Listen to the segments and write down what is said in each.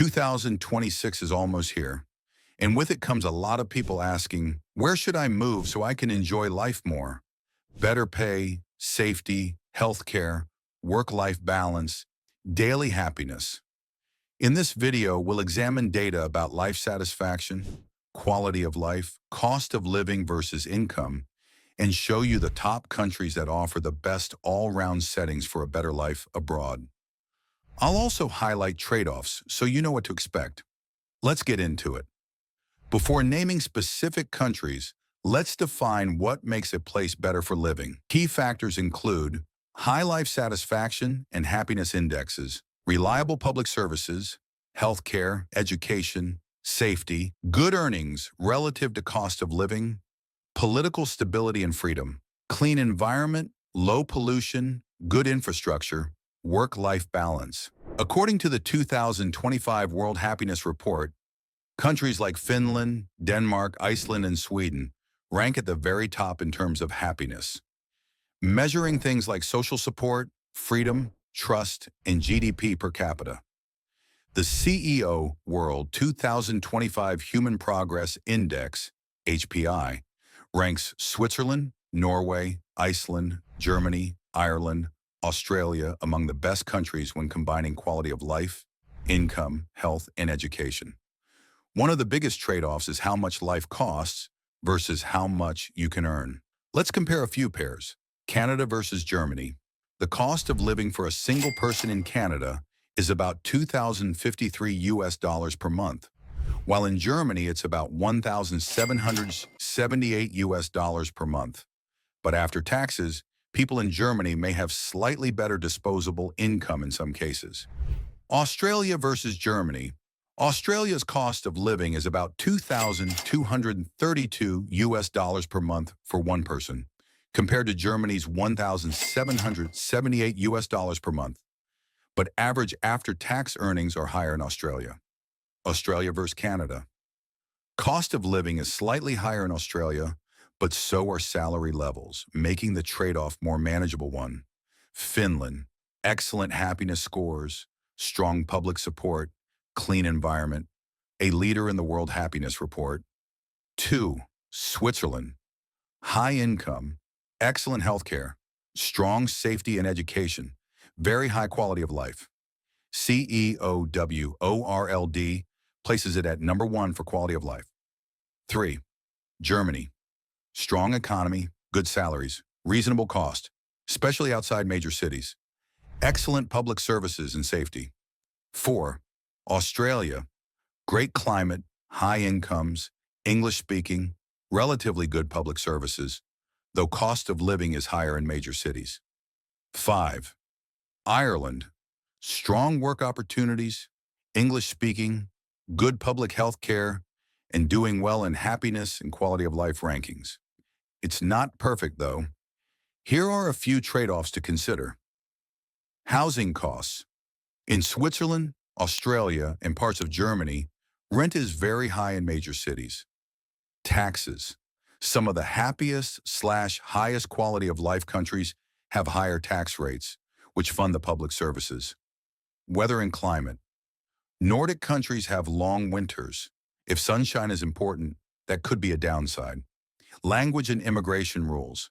2026 is almost here, and with it comes a lot of people asking, where should I move so I can enjoy life more? Better pay, safety, healthcare, work-life balance, daily happiness. In this video, we'll examine data about life satisfaction, quality of life, cost of living versus income, and show you the top countries that offer the best all-round settings for a better life abroad. I'll also highlight trade-offs so you know what to expect. Let's get into it. Before naming specific countries, let's define what makes a place better for living. Key factors include high life satisfaction and happiness indexes, reliable public services, healthcare, education, safety, good earnings relative to cost of living, political stability and freedom, clean environment, low pollution, good infrastructure, work-life balance. According to the 2025 World Happiness Report, countries like Finland, Denmark, Iceland, and Sweden rank at the very top in terms of happiness. Measuring things like social support, freedom, trust, and GDP per capita. The CEO World 2025 Human Progress Index, HPI, ranks Switzerland, Norway, Iceland, Germany, Ireland, Australia among the best countries when combining quality of life, income, health, and education. One of the biggest trade-offs is how much life costs versus how much you can earn. Let's compare a few pairs. Canada versus Germany. The cost of living for a single person in Canada is about $2,053 per month, while in Germany it's about $1,778 per month. But after taxes, people in Germany may have slightly better disposable income in some cases. Australia versus Germany. Australia's cost of living is about $2,232 per month for one person, compared to Germany's $1,778 per month. But average after-tax earnings are higher in Australia. Australia versus Canada. Cost of living is slightly higher in Australia, but so are salary levels, making the trade-off more manageable one. Finland, excellent happiness scores, strong public support, clean environment, a leader in the World Happiness Report. 2. Switzerland, high income, excellent healthcare, strong safety and education, very high quality of life. CEOWORLD places it at number 1 for quality of life. 3. Germany, strong economy, good salaries, reasonable cost, especially outside major cities, excellent public services and safety. 4. Australia, great climate, high incomes, English speaking, relatively good public services, though cost of living is higher in major cities. 5. Ireland, strong work opportunities, English speaking, good public health care, and doing well in happiness and quality of life rankings. It's not perfect though. Here are a few trade-offs to consider. Housing costs. In Switzerland, Australia, and parts of Germany, rent is very high in major cities. Taxes. Some of the happiest/highest quality of life countries have higher tax rates, which fund the public services. Weather and climate. Nordic countries have long winters. If sunshine is important, that could be a downside. Language and immigration rules.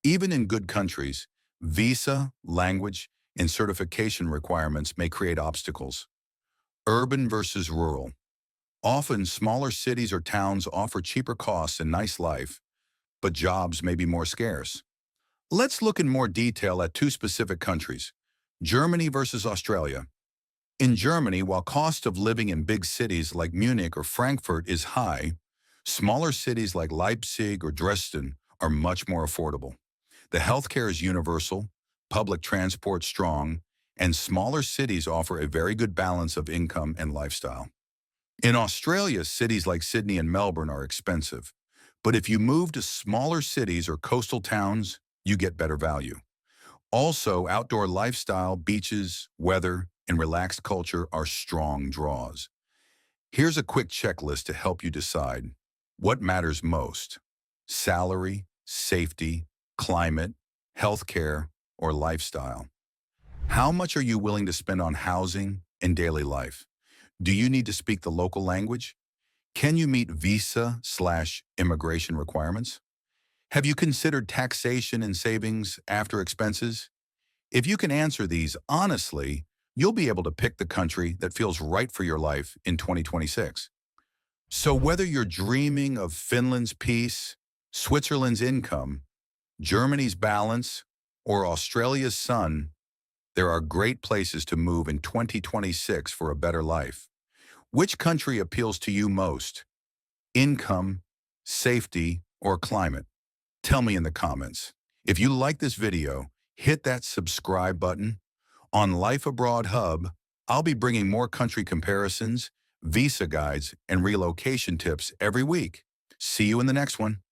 Even in good countries, visa, language, and certification requirements may create obstacles. Urban versus rural. Often, smaller cities or towns offer cheaper costs and nice life, but jobs may be more scarce. Let's look in more detail at 2 specific countries, Germany versus Australia. In Germany, while cost of living in big cities like Munich or Frankfurt is high, smaller cities like Leipzig or Dresden are much more affordable. The healthcare is universal, public transport strong, and smaller cities offer a very good balance of income and lifestyle. In Australia, cities like Sydney and Melbourne are expensive, but if you move to smaller cities or coastal towns, you get better value. Also, outdoor lifestyle, beaches, weather, and relaxed culture are strong draws. Here's a quick checklist to help you decide what matters most: salary, safety, climate, healthcare, or lifestyle. How much are you willing to spend on housing and daily life? Do you need to speak the local language? Can you meet visa/immigration requirements? Have you considered taxation and savings after expenses? If you can answer these honestly, you'll be able to pick the country that feels right for your life in 2026. So whether you're dreaming of Finland's peace, Switzerland's income, Germany's balance, or Australia's sun, there are great places to move in 2026 for a better life. Which country appeals to you most? Income, safety, or climate? Tell me in the comments. If you like this video, hit that subscribe button. On Life Abroad Hub, I'll be bringing more country comparisons, visa guides, and relocation tips every week. See you in the next one.